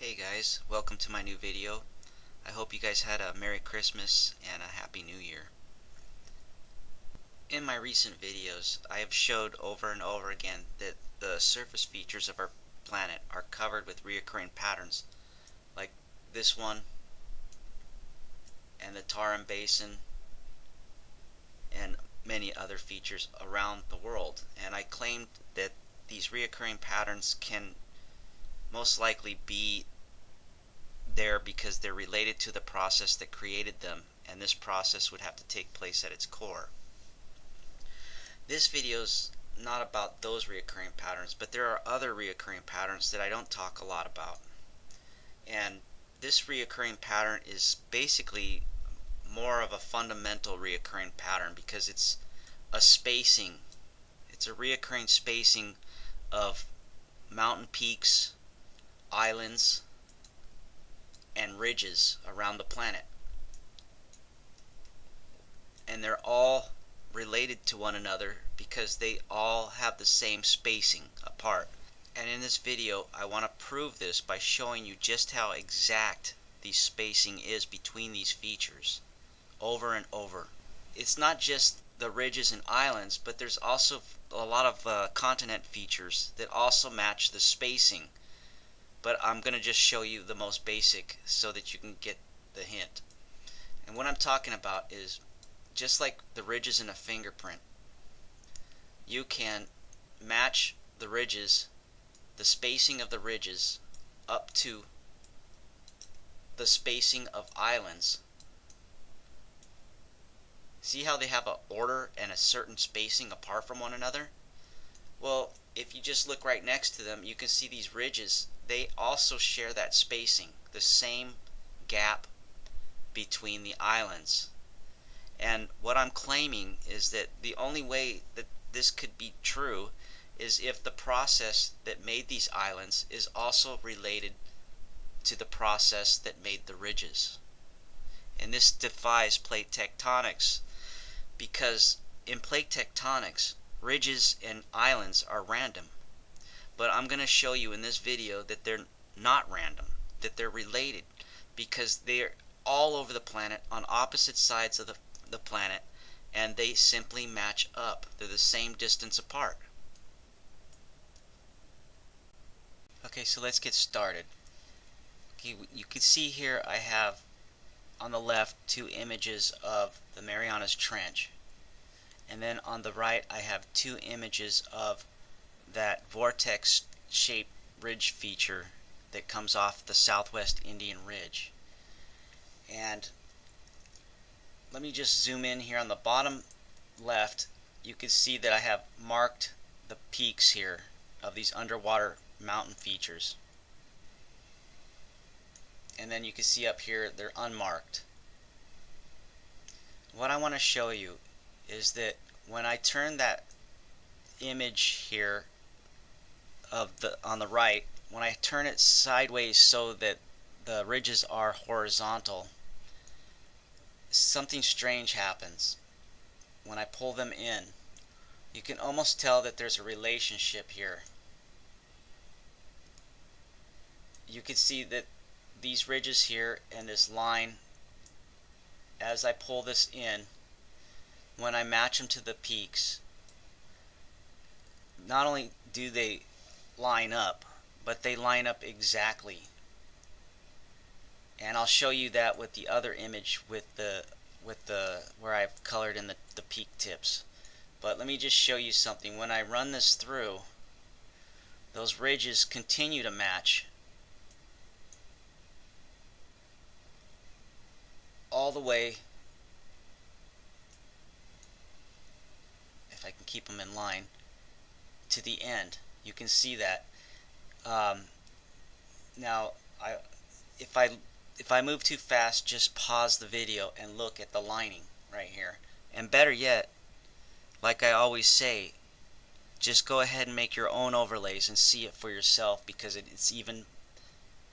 Hey guys, welcome to my new video. I hope you guys had a Merry Christmas and a Happy New Year. In my recent videos, I have showed over and over again that the surface features of our planet are covered with reoccurring patterns, like this one, and the Tarim Basin, and many other features around the world. And I claimed that these reoccurring patterns can most likely be there because they're related to the process that created them, and this process would have to take place at its core. This video's not about those reoccurring patterns, but there are other reoccurring patterns that I don't talk a lot about. And this reoccurring pattern is basically more of a fundamental reoccurring pattern because it's a spacing. It's a reoccurring spacing of mountain peaks, islands, and ridges around the planet, and they're all related to one another because they all have the same spacing apart. And in this video I want to prove this by showing you just how exact the spacing is between these features over and over. It's not just the ridges and islands, but there's also a lot of continent features that also match the spacing. But I'm going to just show you the most basic so that you can get the hint. And what I'm talking about is, just like the ridges in a fingerprint, you can match the ridges, the spacing of the ridges, up to the spacing of islands. See how they have an order and a certain spacing apart from one another? Well, if you just look right next to them, you can see these ridges. They also share that spacing, the same gap between the islands. And what I'm claiming is that the only way that this could be true is if the process that made these islands is also related to the process that made the ridges. And this defies plate tectonics, because in plate tectonics, ridges and islands are random. But I'm going to show you in this video that they're not random, that they're related, because they're all over the planet on opposite sides of the planet, and they simply match up. They're the same distance apart. Okay, so let's get started. Okay, you can see here I have on the left two images of the Marianas Trench, and then on the right I have two images of that vortex shaped ridge feature that comes off the southwest Indian Ridge. And let me just zoom in here on the bottom left. You can see that I have marked the peaks here of these underwater mountain features, and then you can see up here they're unmarked. What I want to show you is that when I turn that image here on the right, when I turn it sideways so that the ridges are horizontal, something strange happens. When I pull them in, you can almost tell that there's a relationship here. You can see that these ridges here and this line, as I pull this in, when I match them to the peaks, not only do they line up, but they line up exactly. And I'll show you that with the other image with the where I've colored in the peak tips. But let me just show you something. When I run this through, those ridges continue to match all the way, if I can keep them in line, to the end. You can see that. Now, if I move too fast, just pause the video and look at the lining right here. And better yet, like I always say, just go ahead and make your own overlays and see it for yourself, because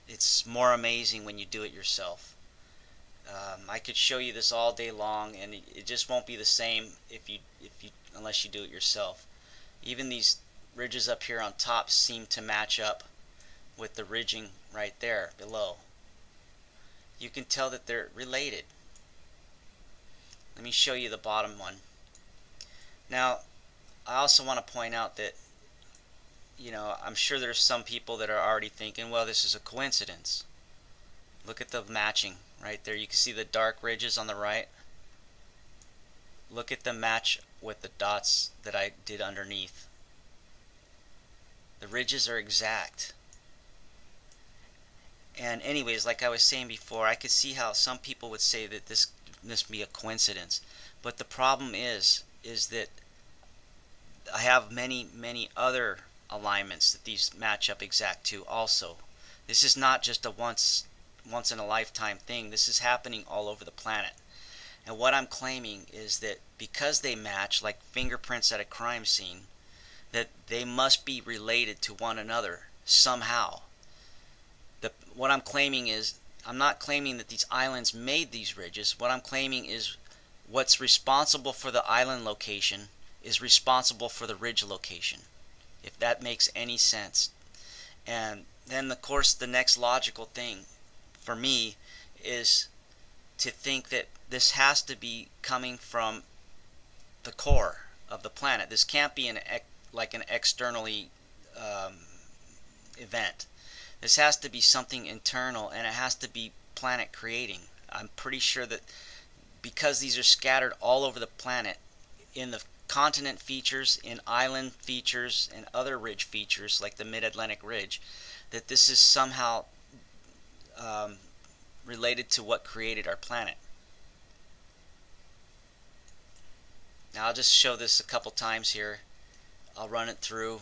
it's more amazing when you do it yourself. I could show you this all day long, and it just won't be the same unless you do it yourself. Even these ridges up here on top seem to match up with the ridging right there below. You can tell that they're related. Let me show you the bottom one. Now, I also want to point out that, I'm sure there's some people that are already thinking, well, this is a coincidence. Look at the matching right there. You can see the dark ridges on the right. Look at the match with the dots that I did underneath. The ridges are exact. And anyways, like I was saying before, I could see how some people would say that this must be a coincidence. But the problem is that I have many other alignments that these match up exact to also. This is not just a once in a lifetime thing. This is happening all over the planet. And what I'm claiming is that because they match like fingerprints at a crime scene, that they must be related to one another somehow. What I'm claiming is, I'm not claiming that these islands made these ridges. What I'm claiming is what's responsible for the island location is responsible for the ridge location, if that makes any sense. And then of course the next logical thing for me is to think that this has to be coming from the core of the planet. This can't be an externally event. This has to be something internal, and it has to be planet creating. I'm pretty sure that because these are scattered all over the planet, in the continent features, in island features, and other ridge features like the Mid-Atlantic Ridge, that this is somehow related to what created our planet. Now I'll just show this a couple times here. I'll run it through.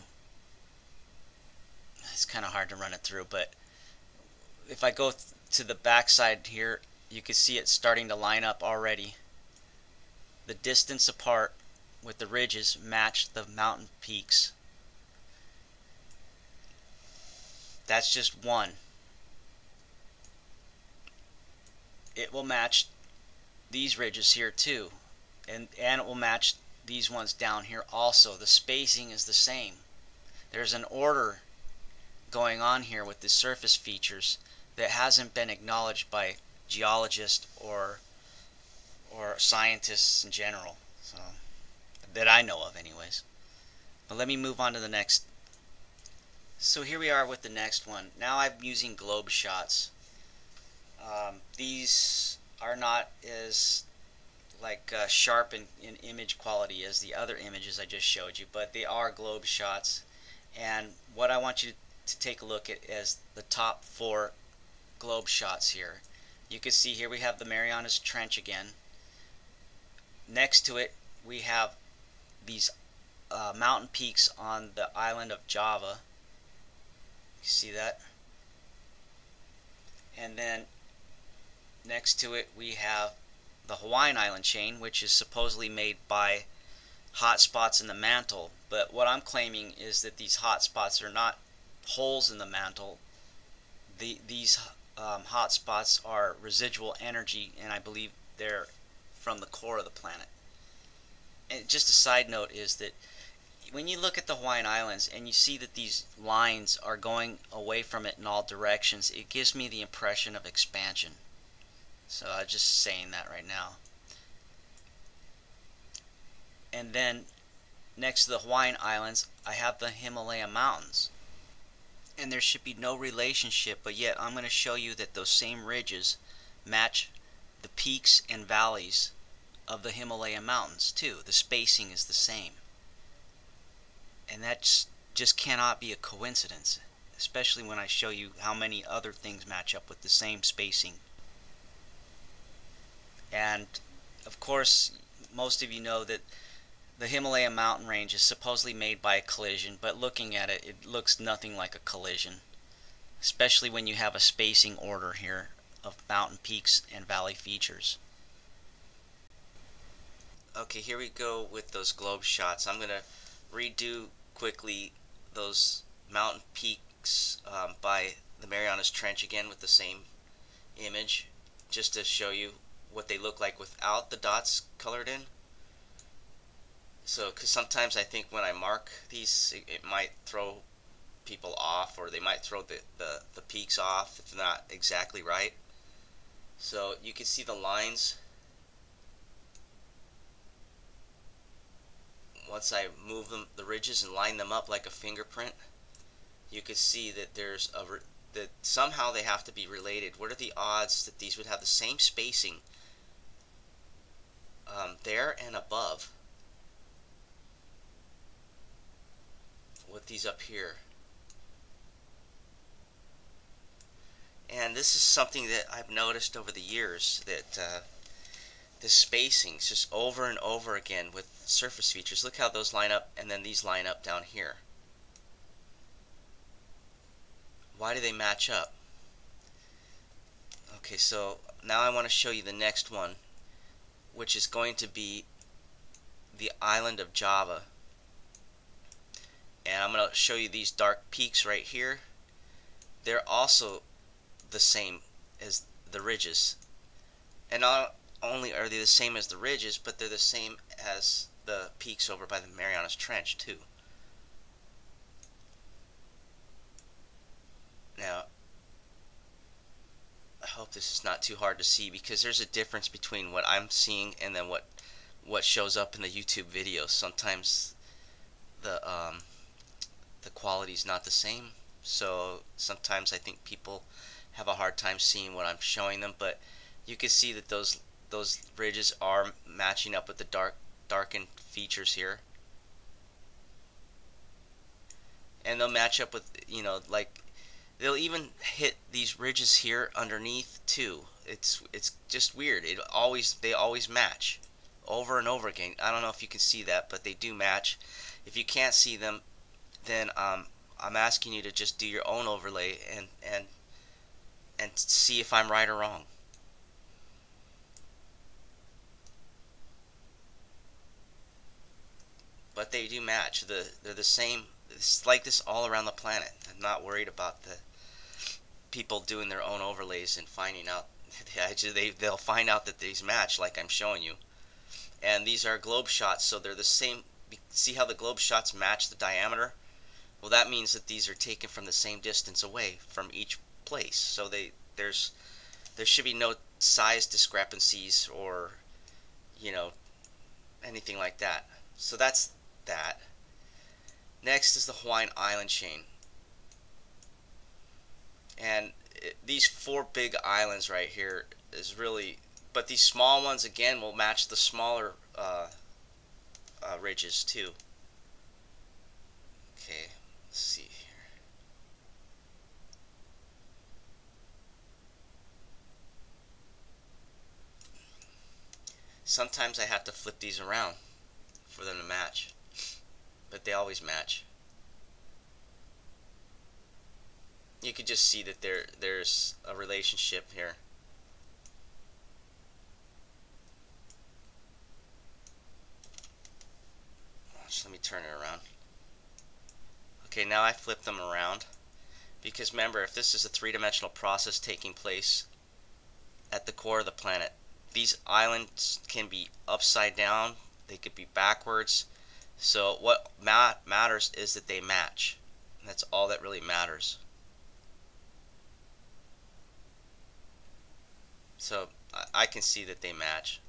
It's kind of hard to run it through, but if I go to the back side here, you can see it starting to line up already. The distance apart with the ridges match the mountain peaks. That's just one. It will match these ridges here too, and it will match these ones down here also. The spacing is the same. There's an order going on here with the surface features that hasn't been acknowledged by geologists or scientists in general, so that I know of anyways. But let me move on to the next. So here we are with the next one. Now I'm using globe shots. These are not as sharp in image quality as the other images I just showed you, but they are globe shots. And what I want you to take a look at is the top 4 globe shots here. You can see here we have the Marianas Trench again. Next to it we have these mountain peaks on the island of Java. You see that? And then next to it we have the Hawaiian island chain, which is supposedly made by hot spots in the mantle. But what I'm claiming is that these hot spots are not holes in the mantle. These hot spots are residual energy, and I believe they're from the core of the planet. And just a side note is that when you look at the Hawaiian Islands and you see that these lines are going away from it in all directions, it gives me the impression of expansion. So I'm just saying that right now. And then next to the Hawaiian Islands I have the Himalaya Mountains. And there should be no relationship, but yet I'm going to show you that those same ridges match the peaks and valleys of the Himalaya Mountains too. The spacing is the same. And that just cannot be a coincidence, especially when I show you how many other things match up with the same spacing. And of course, most of you know that the Himalaya mountain range is supposedly made by a collision, but looking at it, it looks nothing like a collision, especially when you have a spacing order here of mountain peaks and valley features. Okay, here we go with those globe shots. I'm going to redo quickly those mountain peaks by the Marianas Trench again with the same image, just to show you what they look like without the dots colored in. So, because sometimes I think when I mark these, it might throw people off, or they might throw the peaks off if they're not exactly right. So you can see the lines. Once I move them, the ridges, and line them up like a fingerprint, you can see that there's that somehow they have to be related. What are the odds that these would have the same spacing there and above with these up here? And this is something that I've noticed over the years, that the spacings just over and over again with surface features. Look how those line up, and then these line up down here. Why do they match up? Okay, so now I want to show you the next one, which is going to be the island of Java. And I'm going to show you these dark peaks right here. They're also the same as the ridges. And not only are they the same as the ridges, but they're the same as the peaks over by the Marianas Trench too. Now, I hope this is not too hard to see, because there's a difference between what I'm seeing and then what shows up in the YouTube videos. Sometimes the quality's not the same, so sometimes I think people have a hard time seeing what I'm showing them. But you can see that those ridges are matching up with the darkened features here, and they'll match up with, you know, like they'll even hit these ridges here underneath too. It's just weird. They always match over and over again. I don't know if you can see that, but they do match. If you can't see them, then I'm asking you to just do your own overlay and see if I'm right or wrong. But they do match. They're the same. It's like this all around the planet. I'm not worried about the people doing their own overlays and finding out. They'll find out that these match, like I'm showing you. And these are globe shots, so they're the same. See how the globe shots match the diameter? Well, that means that these are taken from the same distance away from each place. So there should be no size discrepancies or, you know, anything like that. So that's that. Next is the Hawaiian island chain. And these four big islands right here is really, but these small ones again will match the smaller ridges too. Okay, let's see here. Sometimes I have to flip these around for them to match, but they always match. You could just see that there's a relationship here. Just let me turn it around. Okay, now I flip them around, because remember, if this is a three-dimensional process taking place at the core of the planet, these islands can be upside down, they could be backwards. So what matters is that they match. That's all that really matters. So I can see that they match.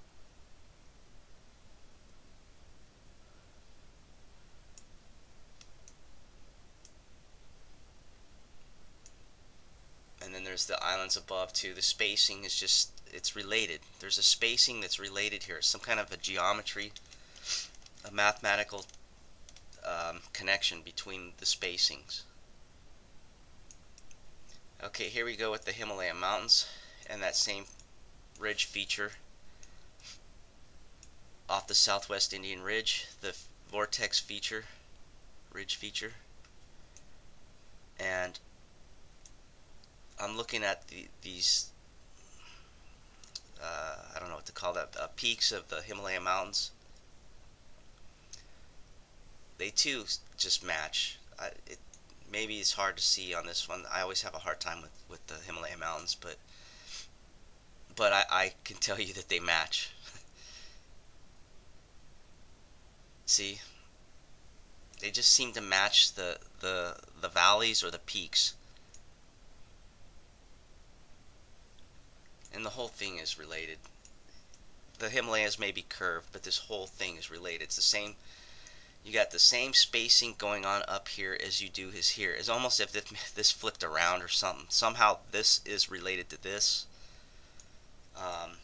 And then there's the islands above too. The spacing is just, it's related. There's a spacing that's related here. Some kind of a geometry, a mathematical connection between the spacings. Okay, here we go with the Himalayan Mountains and that same ridge feature off the southwest Indian Ridge, the vortex feature, ridge feature. And I'm looking at these I don't know what to call that, peaks of the Himalaya Mountains. They too just match. Maybe it's hard to see on this one. I always have a hard time with the Himalaya Mountains, but I can tell you that they match. See? They just seem to match the valleys or the peaks. And the whole thing is related. The Himalayas may be curved, but this whole thing is related. It's the same. You got the same spacing going on up here as you do is here. It's almost as if this flipped around or something. Somehow this is related to this. Let me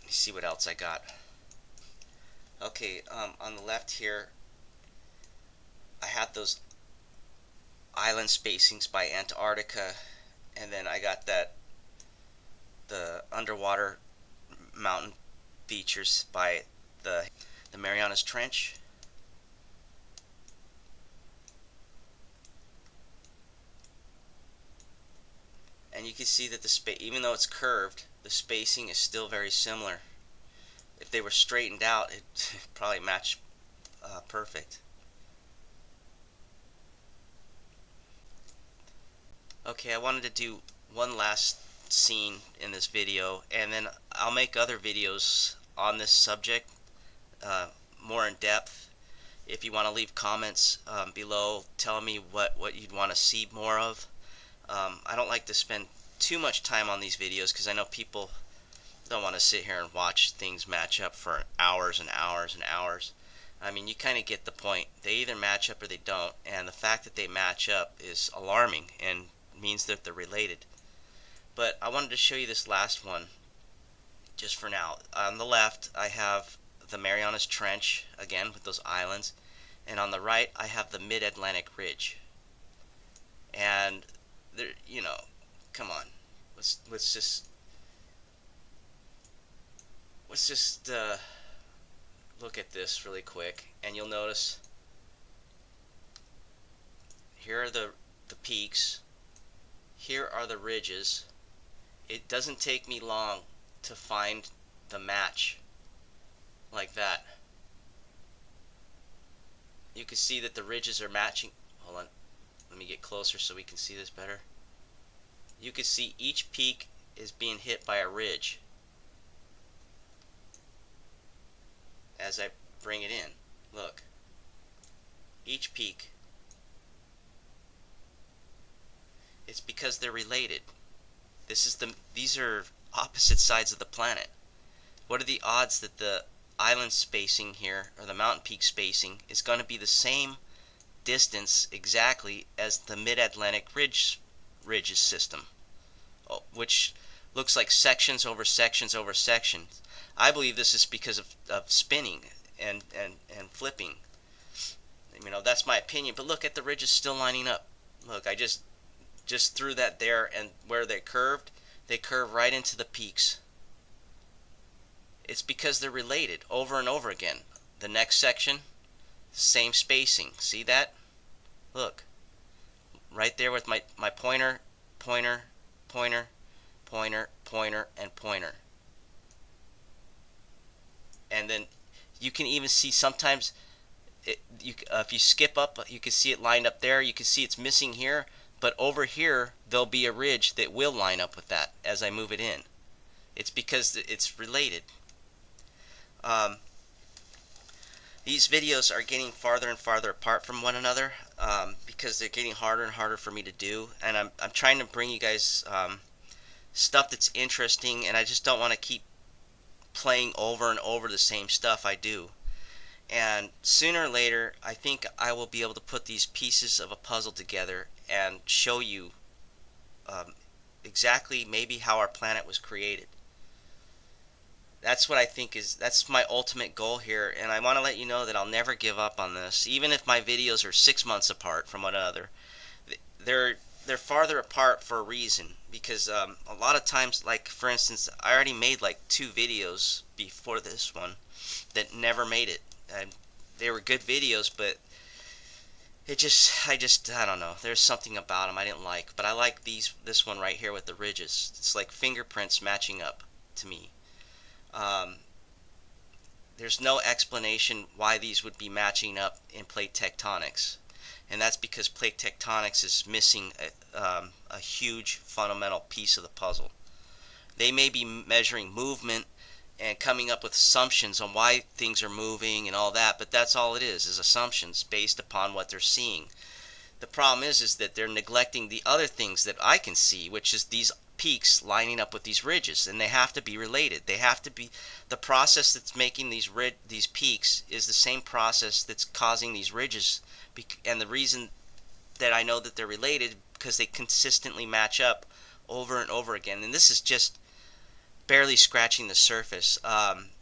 see what else I got. Okay, on the left here, I have those island spacings by Antarctica, and then I got the underwater mountain features by the Marianas Trench. And you can see that even though it's curved, the spacing is still very similar. If they were straightened out, it'd probably match perfect. Okay, I wanted to do one last scene in this video, and then I'll make other videos on this subject more in depth. If you want to leave comments below telling me what you'd want to see more of. I don't like to spend too much time on these videos because I know people don't want to sit here and watch things match up for hours and hours and hours. I mean, you kind of get the point. They either match up or they don't, and the fact that they match up is alarming and means that they're related. But I wanted to show you this last one just for now. On the left I have the Marianas Trench, again with those islands, and on the right I have the Mid-Atlantic Ridge. And there, you know, come on, let's just look at this really quick, and you'll notice here are the peaks, here are the ridges. It doesn't take me long to find the match like that. You can see that the ridges are matching. Hold on, let me get closer so we can see this better. You can see each peak is being hit by a ridge as I bring it in. Look, each peak. It's because they're related. These are opposite sides of the planet. What are the odds that the island spacing here, or the mountain peak spacing, is going to be the same distance exactly as the Mid-Atlantic ridges system, which looks like sections over sections over sections? I believe this is because of spinning and flipping. You know, that's my opinion, but look at the ridges still lining up. Look, I just threw that there, and where they curved, they curve right into the peaks. It's because they're related over and over again. The next section, same spacing. See that? Look, right there with my pointer, pointer, pointer, pointer, pointer, and pointer. And then you can even see sometimes if you skip up, you can see it lined up there. You can see it's missing here, but over here there'll be a ridge that will line up with that as I move it in. It's because it's related. These videos are getting farther and farther apart from one another because they're getting harder and harder for me to do, and I'm trying to bring you guys stuff that's interesting, and I just don't want to keep playing over and over the same stuff I do. And sooner or later, I think I will be able to put these pieces of a puzzle together and show you exactly maybe how our planet was created. That's what I think that's my ultimate goal here, and I want to let you know that I'll never give up on this. Even if my videos are 6 months apart from one another, they're farther apart for a reason, because a lot of times, like for instance, I already made like 2 videos before this one that never made it. And they were good videos, but I don't know. There's something about them I didn't like, but I like this one right here with the ridges. It's like fingerprints matching up to me. There's no explanation why these would be matching up in plate tectonics, and that's because plate tectonics is missing a huge fundamental piece of the puzzle. They may be measuring movement and coming up with assumptions on why things are moving and all that, but that's all it is assumptions based upon what they're seeing. The problem is that they're neglecting the other things that I can see, which is these peaks lining up with these ridges, and they have to be related. They have to be, the process that's making these peaks is the same process that's causing these ridges, and the reason that I know that they're related because they consistently match up over and over again. And this is just barely scratching the surface.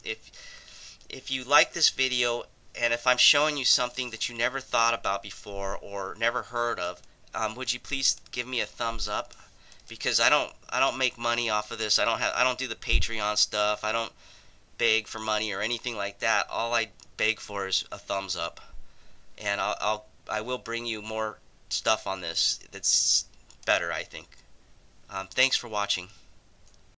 If you like this video, and if I'm showing you something that you never thought about before or never heard of, would you please give me a thumbs up? Because I don't make money off of this. I don't do the Patreon stuff. I don't beg for money or anything like that. All I beg for is a thumbs up, and I will bring you more stuff on this that's better, I think. Thanks for watching.